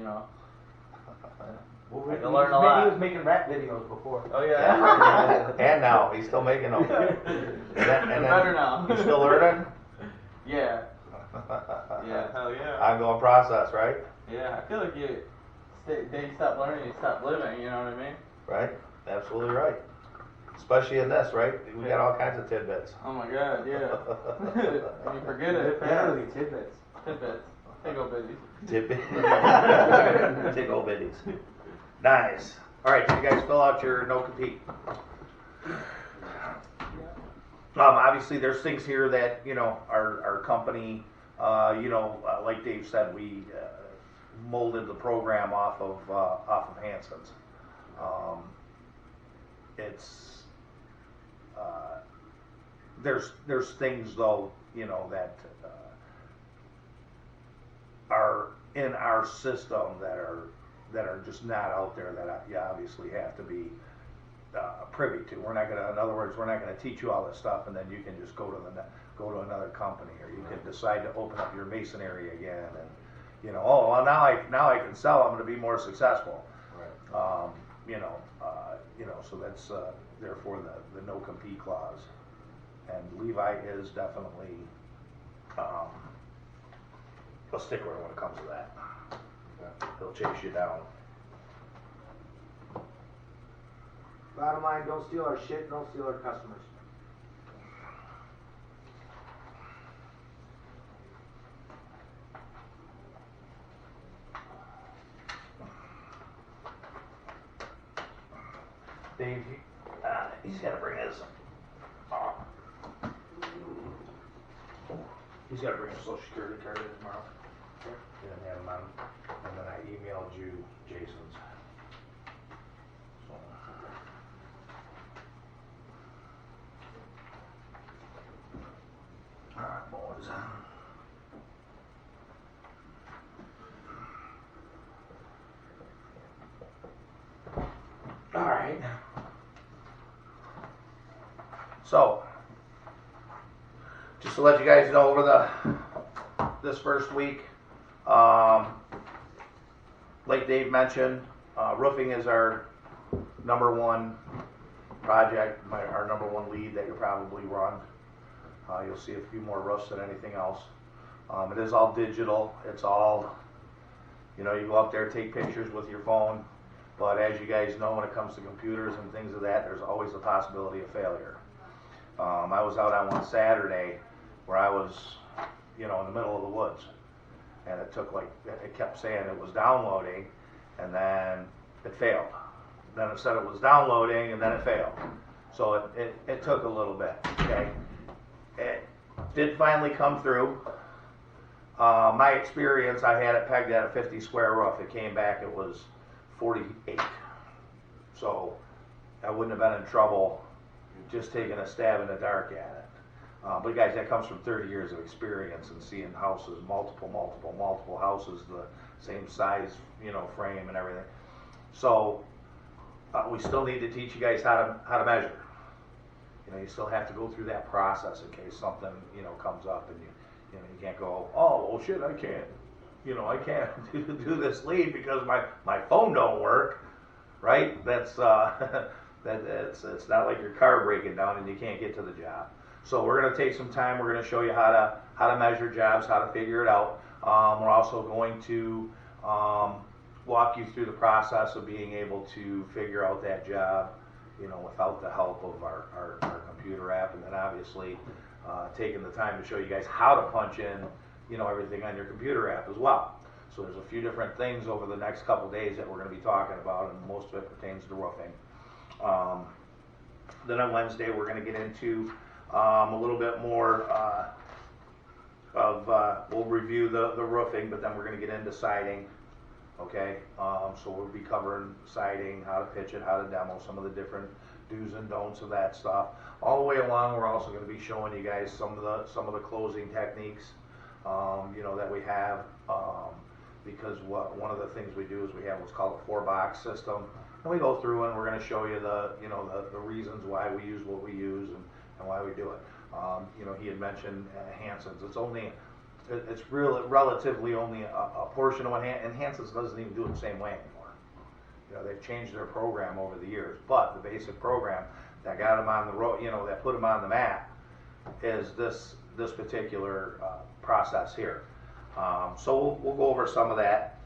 know. Well, I can learn a lot. He was making rap videos before. Oh yeah. And now he's still making them. Better now. You still learning? Yeah. Yeah. Hell yeah. Ongoing process, right? Yeah. I feel like you stop learning, you stop living. You know what I mean? Right. Absolutely right. Especially in this, right? We got all kinds of tidbits. Oh my God. Yeah. And you forget it. Apparently, tidbits. Tidbits. Tickle bitties. Tidbits. Tickle bitties. Nice. All right, so you guys fill out your no compete. Obviously, there's things here that our company, like Dave said, we molded the program off of Hanson's. There's things though that are in our system that are just not out there that you obviously have to be privy to. We're not gonna, in other words, we're not gonna teach you all this stuff and then you can just go to another company, or you can decide to open up your masonry again and oh well, now I can sell. I'm gonna be more successful. Right. So that's therefore the no compete clause. And Levi is definitely a stickler when it comes to that. Yeah. He'll chase you down. Bottom line, don't steal our shit, don't steal our customers. Dave, he's got to bring his. He's got to bring his social security card in tomorrow. Okay. He didn't have him on him. And then I emailed you Jason's. So. All right, boys. All right. So, just to let you guys know, over this first week, like Dave mentioned, roofing is our number one project, our number one lead that you'll probably run. You'll see a few more roofs than anything else. It is all digital. It's all, you go up there, take pictures with your phone. But as you guys know, when it comes to computers and things of that, there's always the possibility of failure. I was out on one Saturday where I was, in the middle of the woods. And it kept saying it was downloading, and then it failed. Then it said it was downloading, and then it failed. So it took a little bit, okay? It did finally come through. My experience, I had it pegged at a 50 square roof. It came back, it was 48. So I wouldn't have been in trouble just taking a stab in the dark at it. But guys, that comes from 30 years of experience and seeing houses, multiple houses, the same size, frame and everything. So we still need to teach you guys how to measure. You still have to go through that process in case something, comes up and you can't go, oh, well shit, I can't. I can't do this lead because my phone don't work, right? That's it's not like your car breaking down and you can't get to the job. So we're going to take some time. We're going to show you how to measure jobs, how to figure it out. We're also going to walk you through the process of being able to figure out that job, without the help of our computer app, and then obviously taking the time to show you guys how to punch in everything on your computer app as well. So there's a few different things over the next couple days that we're going to be talking about, and most of it pertains to roofing. Then on Wednesday we're going to get into a little bit more we'll review the roofing, but then we're going to get into siding. Okay, so we'll be covering siding, how to pitch it, how to demo, some of the different do's and don'ts of that stuff. All the way along, we're also going to be showing you guys some of the closing techniques, that we have, because one of the things we do is we have what's called a 4-box system, and we go through and we're going to show you the reasons why we use what we use and why we do it. He had mentioned Hanson's. It's only it's relatively only a portion of what Enhances doesn't even do it the same way anymore. You know, they've changed their program over the years, but the basic program that got them on the road, you know, that put them on the map is this particular process here. So we'll go over some of that,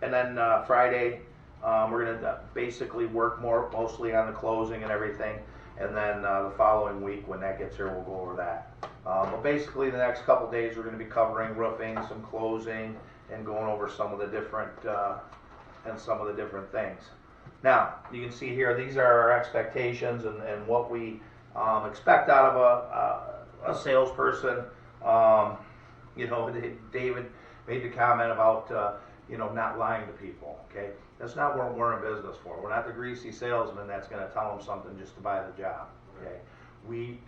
and then Friday we're going to basically work mostly on the closing and everything, and then the following week when that gets here, we'll go over that. But basically, the next couple days we're going to be covering roofing, some closing, and going over some of the different things. Now, you can see here, these are our expectations and what we expect out of a salesperson. You know, David made the comment about you know, not lying to people. Okay, that's not what we're in business for. We're not the greasy salesman that's going to tell them something just to buy the job. Okay, we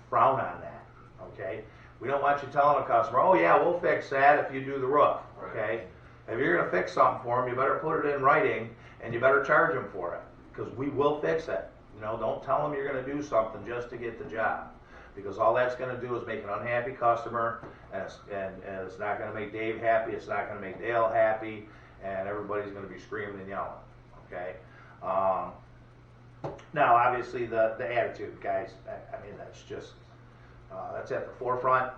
frown on that. Okay, we don't want you telling a customer, oh yeah, we'll fix that if you do the roof. Okay, if you're going to fix something for them, you better put it in writing and you better charge them for it, because we will fix it. You know, don't tell them you're going to do something just to get the job, because all that's going to do is make an unhappy customer, and it's not going to make Dave happy, it's not going to make Dale happy, and everybody's going to be screaming and yelling. Okay. Now, obviously, the attitude, guys. I mean, that's just that's at the forefront.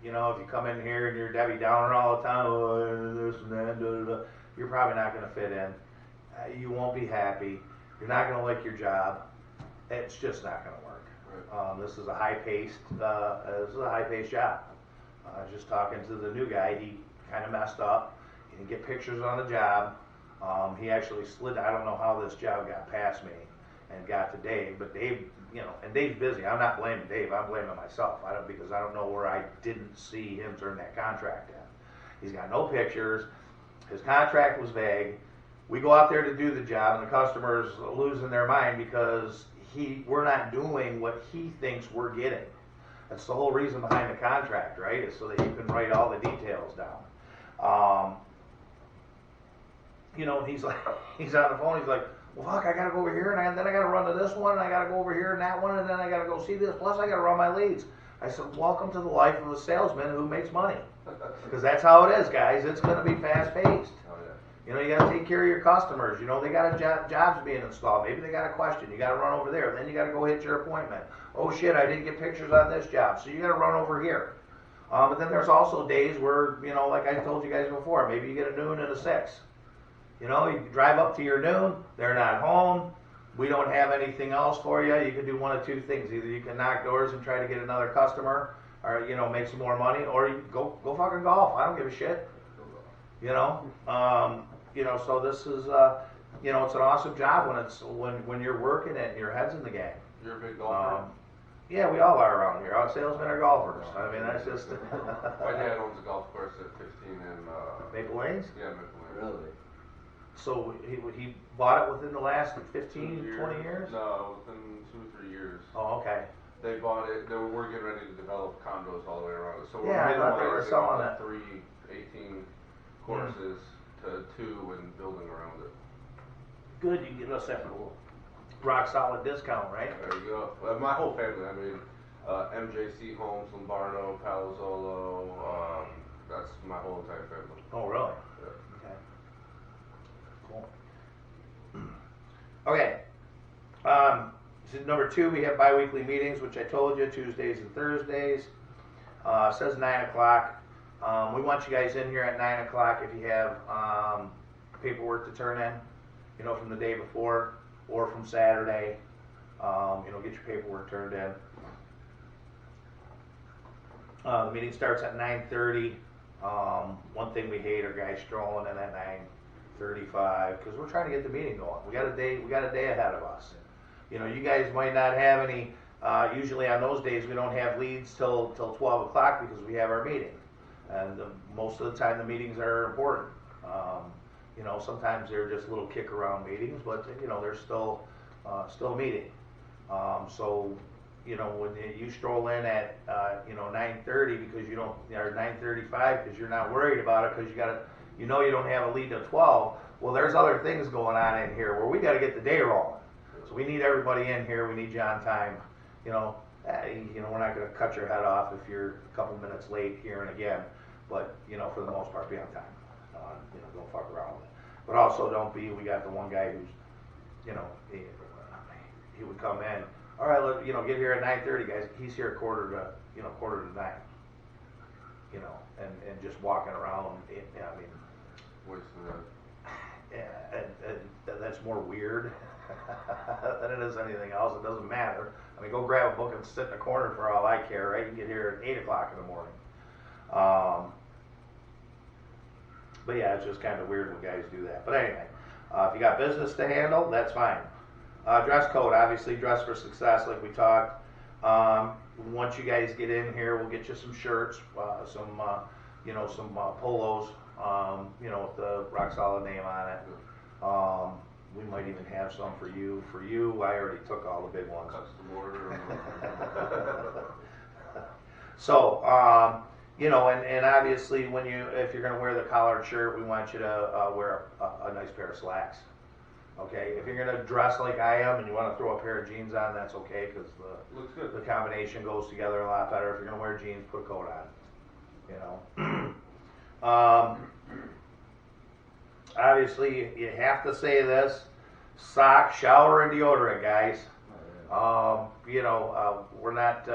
You know, if you come in here and you're Debbie Downer all the time, oh, this and that, da, da, da, you're probably not going to fit in. You won't be happy. You're not going to like your job. It's just not going to work. Right. This is a high-paced job. Just talking to the new guy, he kind of messed up. He didn't get pictures on the job. He actually slid. I don't know how this job got past me and got to Dave, but Dave, you know, and Dave's busy. I'm not blaming Dave. I'm blaming myself. Because I don't know where I didn't see him turn that contract in. He's got no pictures. His contract was vague. We go out there to do the job, and the customer's losing their mind because we're not doing what he thinks we're getting. That's the whole reason behind the contract, right? Is so that you can write all the details down. You know, he's on the phone. He's like, well, fuck, I gotta go over here, and then I gotta run to this one, and I gotta go over here and that one, and then I gotta go see this. Plus, I gotta run my leads. I said, welcome to the life of a salesman who makes money, because that's how it is, guys. It's gonna be fast-paced. Oh, yeah. You know, you got to take care of your customers. You know, they got jobs being installed. Maybe they got a question. You got to run over there. Then you got to go hit your appointment. Oh shit, I didn't get pictures on this job, so you got to run over here. But then there's also days where, you know, like I told you guys before, maybe you get a noon and a 6. You know, you drive up to your noon. They're not home. We don't have anything else for you. You can do one of two things. Either you can knock doors and try to get another customer, or, you know, make some more money, or you go fucking golf. I don't give a shit. You know. You know, so this is, you know, it's an awesome job when you're working it and your head's in the game. You're a big golfer. Yeah, we all are around here. Our salesmen are golfers. I mean, that's just. My dad owns a golf course at 15 in Maple Lanes. Yeah, Maple Lanes. Really? So he bought it within the last 15, 20 years? No, within 2 or 3 years. Oh, okay. They bought it. We're getting ready to develop condos all the way around it. So Yeah, I thought they were selling it. it. 18 courses to 2 and building around it. Good, you can get us that little rock solid discount, right? There you go. Well, my whole family. I mean, MJC Homes, Lombardo, Palazzolo. That's my whole entire family. Oh, really? Yeah. Okay. Cool. Okay. So number 2, we have bi-weekly meetings, which I told you, Tuesdays and Thursdays. Says 9 o'clock. We want you guys in here at 9 o'clock if you have paperwork to turn in, you know, from the day before or from Saturday. You know, get your paperwork turned in. The meeting starts at 9:30. One thing we hate are guys strolling in at 9:35 because we're trying to get the meeting going. We got a day ahead of us. You know, you guys might not have any. Usually on those days we don't have leads till 12 o'clock because we have our meeting. And most of the time the meetings are important. You know, sometimes they're just little kick around meetings, but you know, they're still a meeting. So, you know, when you stroll in at you know, 9:30 because you don't, or 9:35 because you're not worried about it because you know you don't have a lead till 12. Well, there's other things going on in here where we got to get the day rolling. So we need everybody in here. We need you on time. You know, we're not going to cut your head off if you're a couple minutes late here and again. but, you know, for the most part, be on time. You know, don't fuck around with it. But also don't be, we got the one guy who's, you know, he would come in, all right, look, you know, get here at 9:30, guys. He's here at quarter to 9. You know, and just walking around, I mean, Wasting that. and that's more weird than it is anything else. It doesn't matter. I mean, go grab a book and sit in the corner for all I care, right? You can get here at 8 o'clock in the morning. But yeah, it's just kind of weird when guys do that. But anyway, if you got business to handle, that's fine. Dress code, obviously, dress for success, like we talked. Once you guys get in here, we'll get you some shirts, some polos, you know, with the Rock Solid name on it. We might even have some for you. For you, I already took all the big ones. Custom order. So, you know, and obviously, if you're going to wear the collared shirt, we want you to wear a nice pair of slacks. Okay, if you're going to dress like I am and you want to throw a pair of jeans on, that's okay, because Looks good. the combination goes together a lot better. If you're going to wear jeans, put a coat on. You know. Obviously, you have to say this: sock, shower, and deodorant, guys. You know, we're not.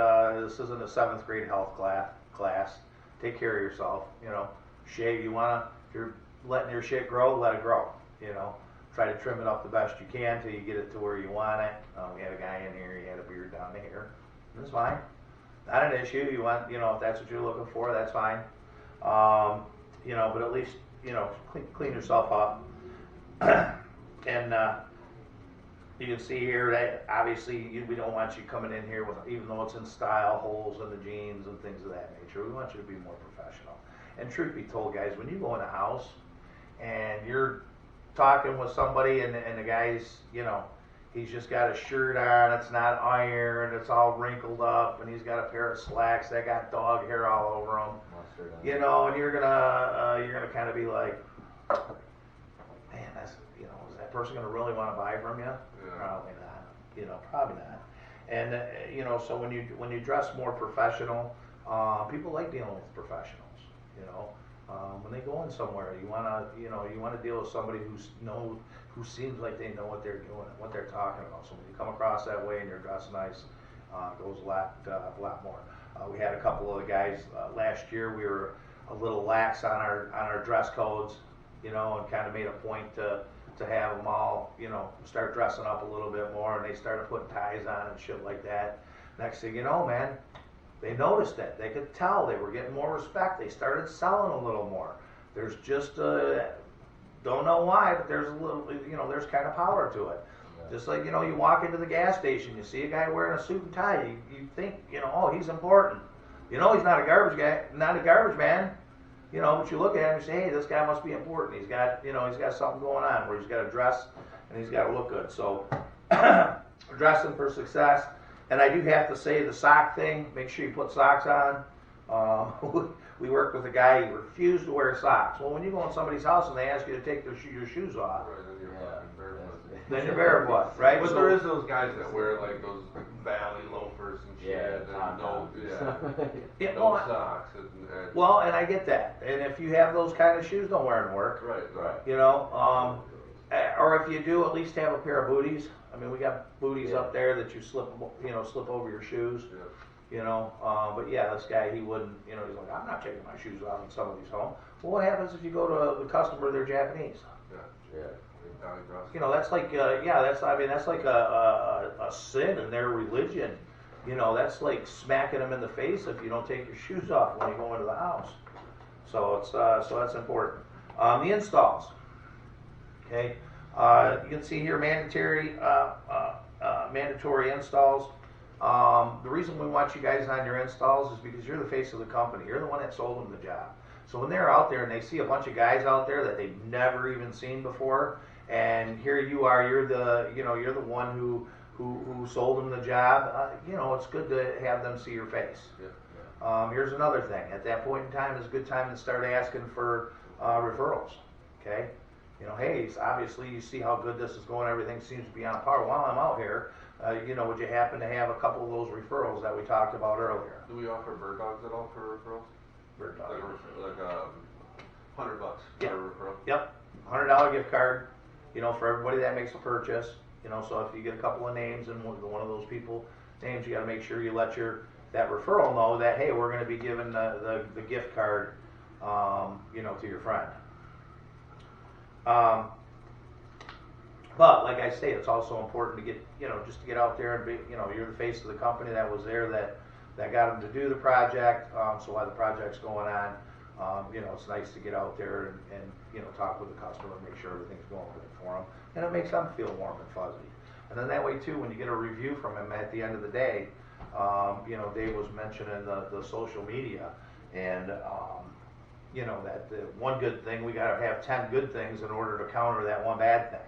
This isn't a 7th grade health class. Take care of yourself. You know, shave. If you're letting your shit grow, let it grow. You know, try to trim it up the best you can till you get it to where you want it. We had a guy in here. He had a beard down here. That's fine. Not an issue. You want, you know, if that's what you're looking for, that's fine. You know, but at least, you know, clean yourself up. And you can see here that obviously we don't want you coming in here with, even though it's in style, holes in the jeans and things of that nature. We want you to be more professional. And truth be told, guys, when you go in a house and you're talking with somebody and the guy's, you know, he's just got a shirt on, it's not ironed, it's all wrinkled up, and he's got a pair of slacks that got dog hair all over them. You know, and you're gonna kind of be like, man, that's, you know, is that person gonna really want to buy from you? Yeah. Probably not. You know, probably not. And you know, so when you dress more professional, people like dealing with professionals. You know, when they go in somewhere, you wanna deal with somebody who seems like they know what they're doing, what they're talking about. So when you come across that way and you're dressed nice, it goes a lot more. We had a couple of the guys last year. We were a little lax on our dress codes, you know, and kind of made a point to have them all, you know, start dressing up a little bit more, and they started putting ties on and shit like that. Next thing you know, man, they noticed it. They could tell they were getting more respect. They started selling a little more. There's just don't know why, but there's a little, you know, there's kind of power to it. Yeah. Just like, you know, you walk into the gas station, you see a guy wearing a suit and tie, you think, you know, oh, he's important. You know, he's not a garbage guy, not a garbage man. You know, but you look at him and say, hey, this guy must be important. He's got, you know, he's got something going on where he's got to dress and he's got to look good. So, dressing for success. And I do have to say the sock thing, make sure you put socks on. We worked with a guy who refused to wear socks. Well, when you go in somebody's house and they ask you to take your shoes off, Right, then you're fucking barefoot. then you're barefoot, right? But So- there is those guys that wear like those valley loafers and shit, and Yeah, no well, socks and well, and I get that. And if you have those kind of shoes, don't wear them to work. right. You know, or if you do, at least have a pair of booties. I mean, we got booties up there that you slip over your shoes. Yeah. You know, but yeah, this guy, he wouldn't, you know, he's like, I'm not taking my shoes off in somebody's home. Well, what happens if you go to the customer, they're Japanese? Yeah. You know, that's like, that's like a sin in their religion. You know, that's like smacking them in the face if you don't take your shoes off when you go into the house. So it's, so that's important. The installs. Okay, you can see here mandatory installs. The reason we want you guys on your installs is because you're the face of the company. You're the one that sold them the job. So when they're out there and they see a bunch of guys out there that they've never even seen before, and here you are, you're the one who sold them the job. You know, it's good to have them see your face. Yeah. Here's another thing. At that point in time, it's a good time to start asking for referrals. Okay. You know, hey, obviously you see how good this is going. Everything seems to be on par. While I'm out here, you know, would you happen to have a couple of those referrals that we talked about earlier? Do we offer bird dogs at all for referrals? we're talking. Like $100 Yeah. for a referral. Yep, $100 gift card, you know, for everybody that makes a purchase. You know, so if you get a couple of names and one of those people names, you got to make sure you let that referral know that, hey, we're going to be giving the gift card, you know, to your friend. But like I say, it's also important to get, you know, just to get out there and be, you know, you're the face of the company that was there that got them to do the project. So while the project's going on, you know, it's nice to get out there and you know, talk with the customer, make sure everything's going good for them, and it makes them feel warm and fuzzy. And then that way too, when you get a review from him at the end of the day, you know, Dave was mentioning the social media, and you know, that the one good thing, we got to have 10 good things in order to counter that one bad thing,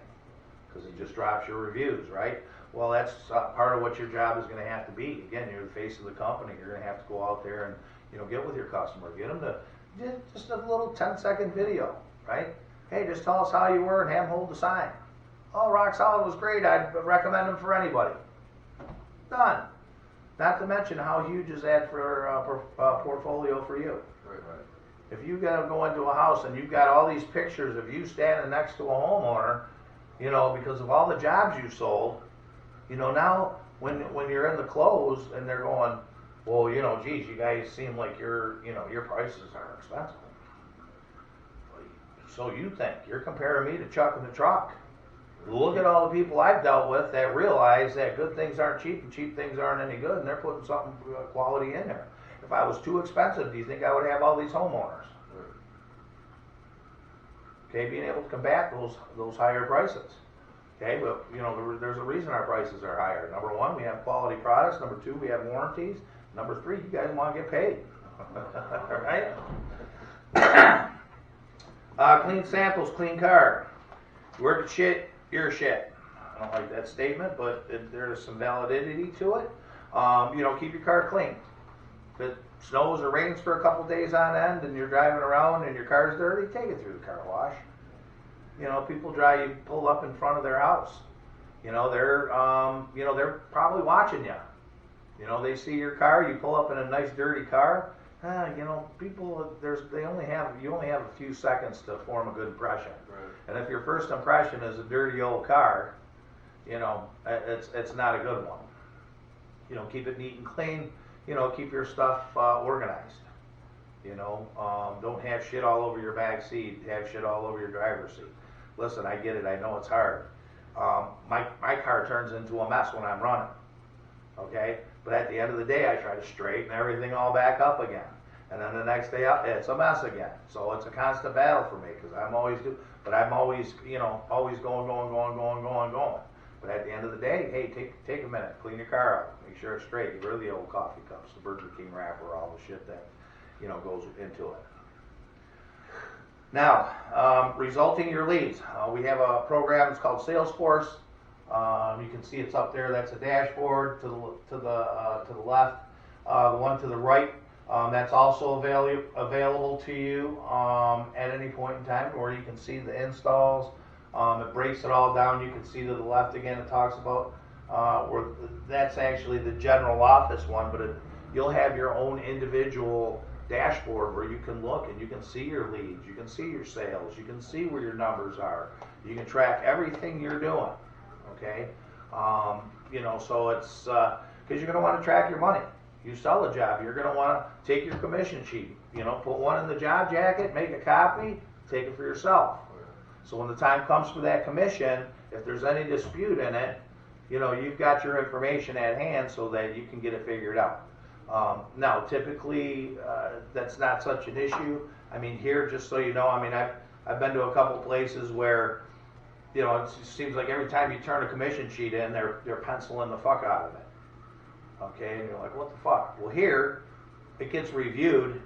because it just drops your reviews, right? Well, that's part of what your job is going to have to be. Again, you're the face of the company. You're going to have to go out there and, you know, get with your customer, get them to just a little 10-second video, right? Hey, just tell us how you were and have them hold the sign. Oh, Rock Solid was great. I'd recommend them for anybody. Done. Not to mention how huge is that for portfolio for you. Right. If you got to go into a house and you've got all these pictures of you standing next to a homeowner, you know, because of all the jobs you sold, you know, now when you're in the close and they're going, well, you know, geez, you guys seem like your prices are expensive. So you think you're comparing me to Chuck in the truck? Look at all the people I've dealt with that realize that good things aren't cheap and cheap things aren't any good, and they're putting something quality in there. If I was too expensive, do you think I would have all these homeowners? Okay, being able to combat those higher prices. Okay, but you know, there's a reason our prices are higher. Number one, we have quality products. Number two, we have warranties. Number three, you guys want to get paid. Right? Clean samples, clean car. Work at shit, you're shit. I don't like that statement, but there's some validity to it. You know, keep your car clean. If it snows or rains for a couple days on end and you're driving around and your car's dirty, take it through the car wash. You know, people you pull up in front of their house. You know, they're probably watching you. You know, they see your car, you pull up in a nice dirty car. You know, people, you only have a few seconds to form a good impression. Right. And if your first impression is a dirty old car, you know, it's not a good one. You know, keep it neat and clean. You know, keep your stuff organized. You know, don't have shit all over your back seat. Have shit all over your driver's seat. Listen, I get it. I know it's hard. My car turns into a mess when I'm running. Okay, but at the end of the day, I try to straighten everything all back up again. And then the next day up, it's a mess again. So it's a constant battle for me because I'm always you know, always going. But at the end of the day, hey, take a minute, clean your car up, make sure it's straight, get rid of the old coffee cups, the Burger King wrapper, all the shit that, you know, goes into it. Now, resulting your leads. We have a program, it's called Salesforce. You can see it's up there. That's a dashboard to the left. The one to the right, that's also available to you at any point in time, where you can see the installs. It breaks it all down. You can see to the left again. It talks about where that's actually the general office one, but you'll have your own individual dashboard where you can look and you can see your leads, you can see your sales, you can see where your numbers are, you can track everything you're doing. Okay, you know, so it's because you're going to want to track your money. You sell a job, you're going to want to take your commission sheet, you know, put one in the job jacket, make a copy, take it for yourself. So when the time comes for that commission, if there's any dispute in it, you know, you've got your information at hand so that you can get it figured out. Now, typically, that's not such an issue. I mean, here, just so you know, I mean, I've been to a couple places where, you know, it seems like every time you turn a commission sheet in, they're penciling the fuck out of it. Okay, and you're like, what the fuck? Well, here, it gets reviewed.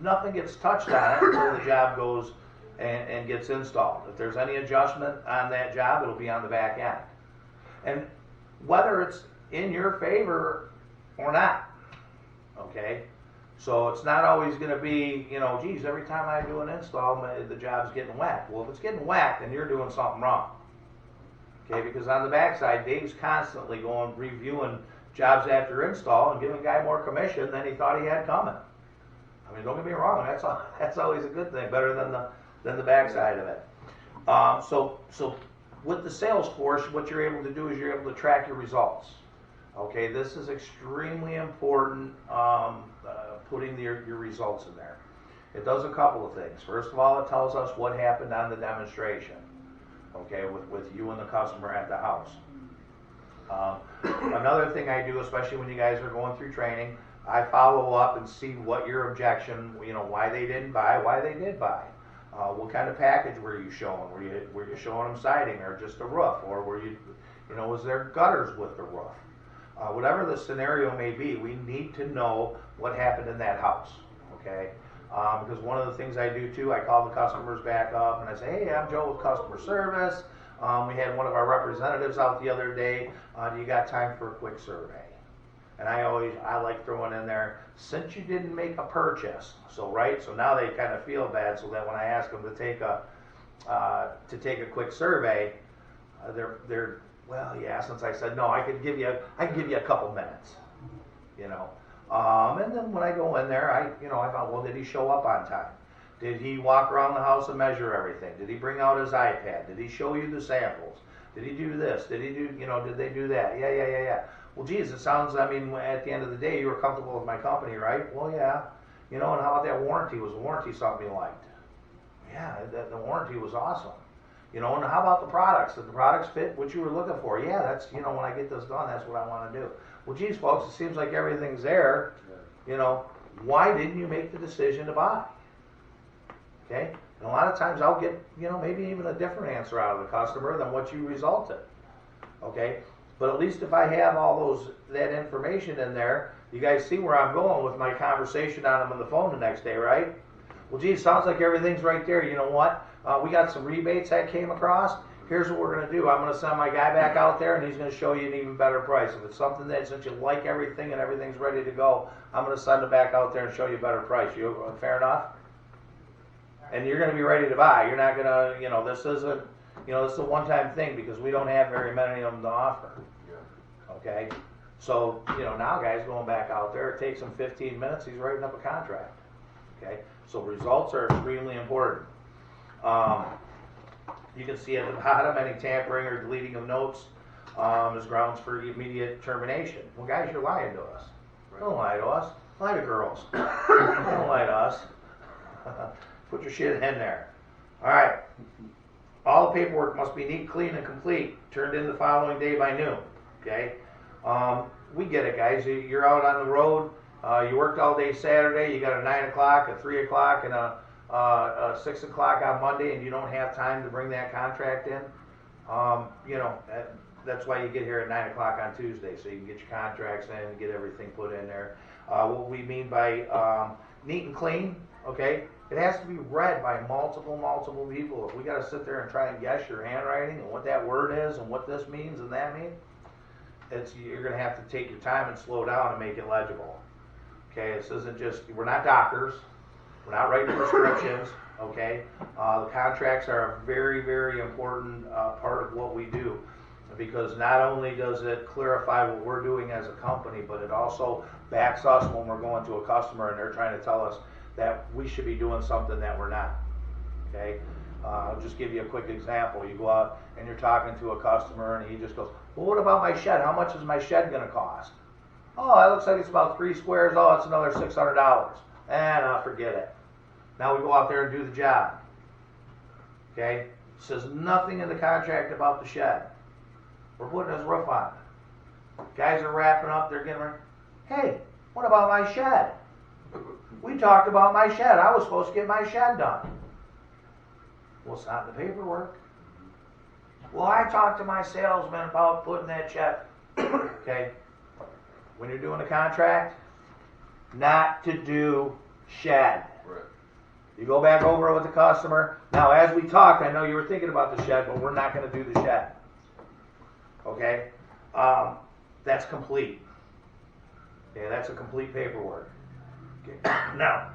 Nothing gets touched on it until the job goes and gets installed. If there's any adjustment on that job, it'll be on the back end. And whether it's in your favor or not, okay? So it's not always going to be, you know, geez, every time I do an install, the job's getting whacked. Well, if it's getting whacked, then you're doing something wrong. Okay, because on the backside, Dave's constantly going, reviewing jobs after install and giving the guy more commission than he thought he had coming. I mean, don't get me wrong, that's always a good thing, better than the backside of it. So with the sales force, what you're able to do is you're able to track your results. Okay, this is extremely important, putting your results in there. It does a couple of things. First of all, it tells us what happened on the demonstration, okay, with you and the customer at the house. Another thing I do, especially when you guys are going through training, I follow up and see what your objection, why they didn't buy, why they did buy. What kind of package were you showing? Were you showing them siding or just a roof? Or were you, was there gutters with the roof? Whatever the scenario may be, we need to know what happened in that house, okay? Because one of the things I do too, I call the customers back up and I say, hey, I'm Joe with customer service. We had one of our representatives out the other day. Do you got time for a quick survey? And I like throwing in there, since you didn't make a purchase, so now they kind of feel bad, so that when I ask them to take a quick survey, they're well, yeah, since I said no, I could give you a couple minutes, and then when I go in there, I thought, well, did he show up on time? Did he walk around the house and measure everything? Did he bring out his iPad? Did he show you the samples? Did he do this? Did he do, did they do that? Yeah. Well, geez, it sounds, at the end of the day, you were comfortable with my company, right? Well, yeah. And how about that warranty? Was the warranty something you liked? Yeah, the warranty was awesome. And how about the products? Did the products fit what you were looking for? Yeah, that's, when I get this done, that's what I want to do. Well, geez, folks, it seems like everything's there. Why didn't you make the decision to buy? Okay? And a lot of times I'll get, maybe even a different answer out of the customer than what you resulted. Okay? But at least if I have all that information in there, you guys see where I'm going with my conversation on them on the phone the next day, right? Well, geez, sounds like everything's right there. You know what? We got some rebates that came across. Here's what we're going to do. I'm going to send my guy back out there, and he's going to show you an even better price. If it's something that, since you like everything and everything's ready to go, I'm going to send it back out there and show you a better price. Fair enough? And you're going to be ready to buy. You're not going to, this isn't, this is a one-time thing because we don't have very many of them to offer. Yeah. Okay? So, now guys going back out there, it takes him 15 minutes, he's writing up a contract. Okay? So results are extremely important. You can see at the bottom, any tampering or deleting of notes is grounds for immediate termination. Well, guys, you're lying to us. Right. Don't lie to us. Lie to girls. Don't lie to us. Put your shit in there. All right. All the paperwork must be neat, clean, and complete. Turned in the following day by noon. Okay? We get it, guys. You're out on the road. You worked all day Saturday. You got a 9 o'clock, a 3 o'clock, and a 6 o'clock on Monday, and you don't have time to bring that contract in. That's why you get here at 9 o'clock on Tuesday, so you can get your contracts in and get everything put in there. What we mean by neat and clean, okay? It has to be read by multiple people. If we got to sit there and try and guess your handwriting and what that word is and what this means and that means, you're going to have to take your time and slow down and make it legible. Okay, this isn't just, we're not doctors. We're not writing prescriptions, okay? The contracts are a very, very important part of what we do because not only does it clarify what we're doing as a company, but it also backs us when we're going to a customer and they're trying to tell us that we should be doing something that we're not, okay? I'll just give you a quick example. You go out and you're talking to a customer and he just goes, well, what about my shed? How much is my shed going to cost? Oh, that looks like it's about 3 squares. Oh, it's another $600. And I'll forget it. Now we go out there and do the job. Okay? It says nothing in the contract about the shed. We're putting his roof on. Guys are wrapping up. They're getting ready. Hey, what about my shed? We talked about my shed. I was supposed to get my shed done. Well, it's not in the paperwork. Well, I talked to my salesman about putting that shed. Okay? When you're doing a contract, not to do shed. Right. You go back over it with the customer. Now, as we talked, I know you were thinking about the shed, but we're not going to do the shed. Okay? That's complete. Okay, that's a complete paperwork. Okay. Now,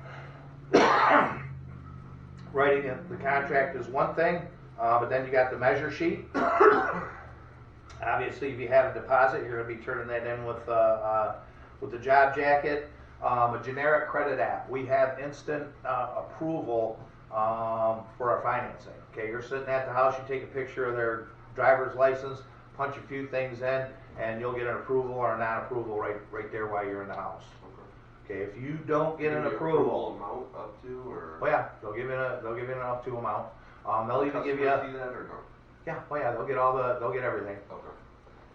writing the contract is one thing, but then you got the measure sheet. Obviously, if you have a deposit, you're going to be turning that in with the job jacket. a generic credit app. We have instant approval for our financing. Okay, you're sitting at the house, you take a picture of their driver's license, punch a few things in, and you'll get an approval or a non-approval right there while you're in the house. Okay, if you don't get an approval, amount up to, or? oh yeah, they'll give you an up to amount. They'll even give you. See that or no? Yeah, oh yeah, they'll get everything. Okay,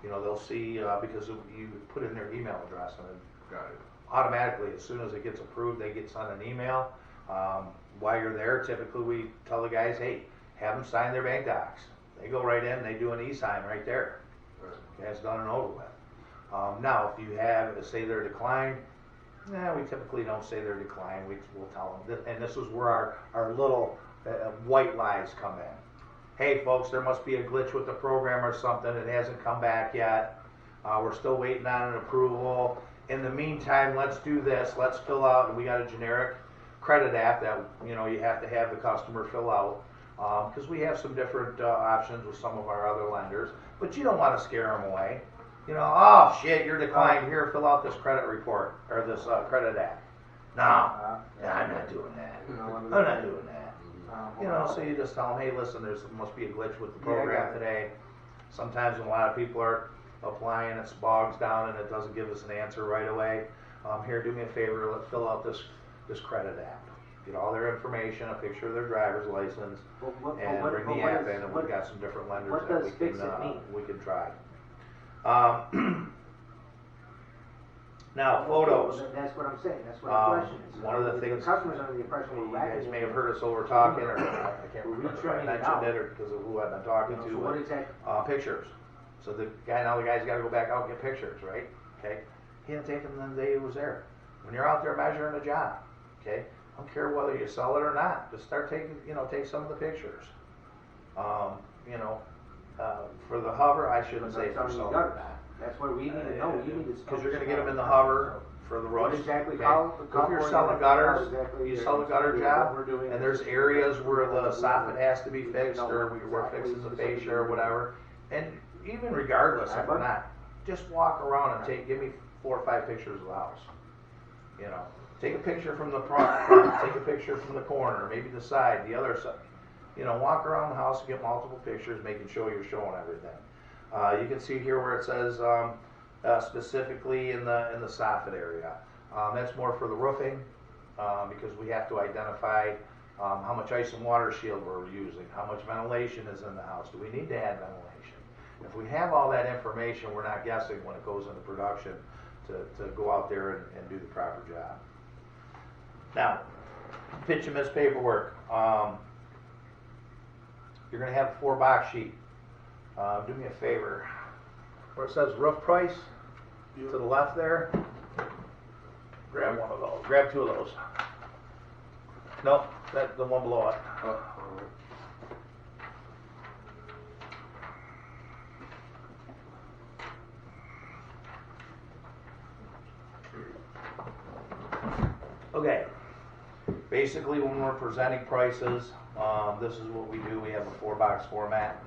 You know, they'll see because you put in their email address and got it. automatically, as soon as it gets approved, they get sent an email. While you're there, typically we tell the guys, hey, have them sign their bank docs. They go right in, they do an e-sign right there. Right. Okay, it's done and over with. Now, if you have, say they're declined, we typically don't say they're declined. We'll tell them, and this is where our little white lies come in. Hey folks, there must be a glitch with the program or something. It hasn't come back yet. We're still waiting on an approval. In the meantime, let's do this. Let's fill out, and we got a generic credit app that you have to have the customer fill out because we have some different options with some of our other lenders. But you don't want to scare them away. Oh shit, you're declined. Here, fill out this credit report or this credit app. No, I'm not doing that. I'm not doing that. So you just tell them, hey, listen, there must be a glitch with the program today. Sometimes when a lot of people are applying, it bogs down and it doesn't give us an answer right away. Here, do me a favor, let's fill out this credit app. Get all their information, a picture of their driver's license, and bring the app in, and we've got some different lenders that we can try. Now, photos. That's what I'm saying. That's what the question is. One of the things, the customers under the impression you we're guys may have heard us over talking, or I can't remember if I returning it mentioned out. it or because of who I've been talking to. So what exactly? Pictures. So the guy's got to go back out and get pictures, right? Okay. He didn't take them the day he was there. When you're out there measuring a job, okay, I don't care whether you sell it or not. Just start taking, take some of the pictures. For the hover, I shouldn't say for selling or not. That's what we need to know. Because you're going to get them in the hover for the roast. Exactly. Okay? If you're selling gutters, you sell the gutter job, and there's areas where the soffit has to be fixed, or we're fixing the fascia or whatever. And even regardless if we're not, just walk around and give me 4 or 5 pictures of the house. Take a picture from the front, take a picture from the corner, maybe the side, the other side. Walk around the house and get multiple pictures, making sure you're showing everything. You can see here where it says specifically in the soffit area. That's more for the roofing because we have to identify how much ice and water shield we're using, how much ventilation is in the house. Do we need to add ventilation? If we have all that information, we're not guessing when it goes into production to go out there and do the proper job. Now, bituminous paperwork. You're going to have a 4-box sheet. Do me a favor. Where it says roof price, to the left there, grab one of those. Grab 2 of those. Nope, that's the one below it. Okay. Basically, when we're presenting prices, this is what we do. We have a 4-box format.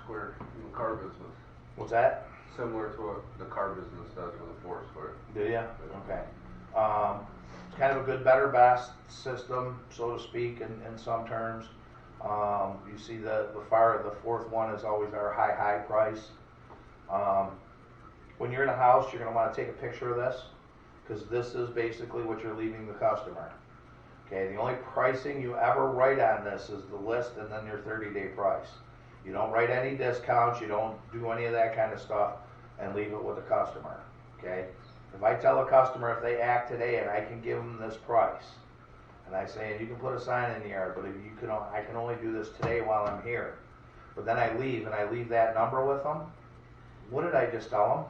Square in the car business. What's that? Similar to what the car business does with a 4 square. Do you? Okay. It's kind of a good, better, best system, so to speak, in some terms. You see the 4th one is always our high price. When you're in a house, you're going to want to take a picture of this because this is basically what you're leaving the customer. Okay, the only pricing you ever write on this is the list and then your 30-day price. You don't write any discounts, you don't do any of that kind of stuff and leave it with the customer. Okay? If I tell a customer if they act today and I can give them this price, and I say, you can put a sign in the yard, but if I can only do this today while I'm here. But then I leave and I leave that number with them. What did I just tell them?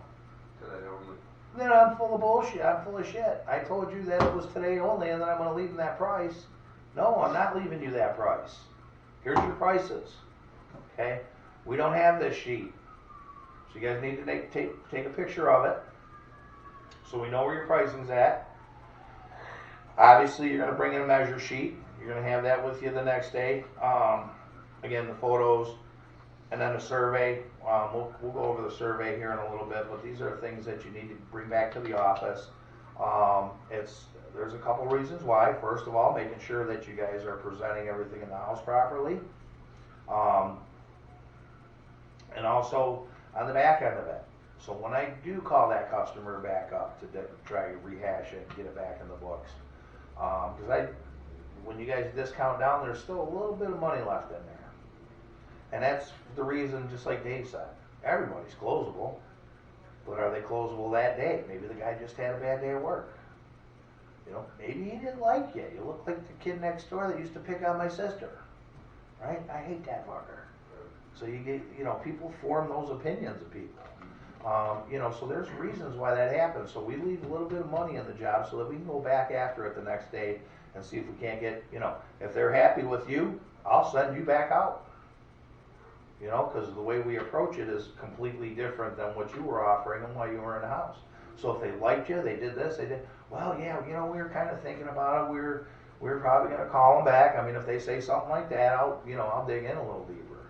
Today only. Then I'm full of bullshit. I'm full of shit. I told you that it was today only, and then I'm going to leave them that price. No, I'm not leaving you that price. Here's your prices. Okay? We don't have this sheet. So you guys need to take a picture of it so we know where your pricing's at. Obviously, you're going to bring in a measure sheet. You're going to have that with you the next day. Again, the photos. And then the survey, we'll go over the survey here in a little bit, but these are things that you need to bring back to the office. There's a couple reasons why. First of all, making sure that you guys are presenting everything in the house properly. And also on the back end of it. So when I do call that customer back up to try to rehash it and get it back in the books, because when you guys discount down, there's still a little bit of money left in there. And that's the reason, just like Dave said, everybody's closable, but are they closable that day? Maybe the guy just had a bad day at work. You know, maybe he didn't like you. You look like the kid next door that used to pick on my sister, right? I hate that fucker. So you get, you know, people form those opinions of people. You know, so there's reasons why that happens. So we leave a little bit of money in the job so that we can go back after it the next day and see if we can't get, you know, if they're happy with you, I'll send you back out. You know, because the way we approach it is completely different than what you were offering them while you were in the house. So if they liked you, they did this, they did, well, yeah, you know, we were kind of thinking about it. We were probably going to call them back. I mean, if they say something like that, I'll dig in a little deeper.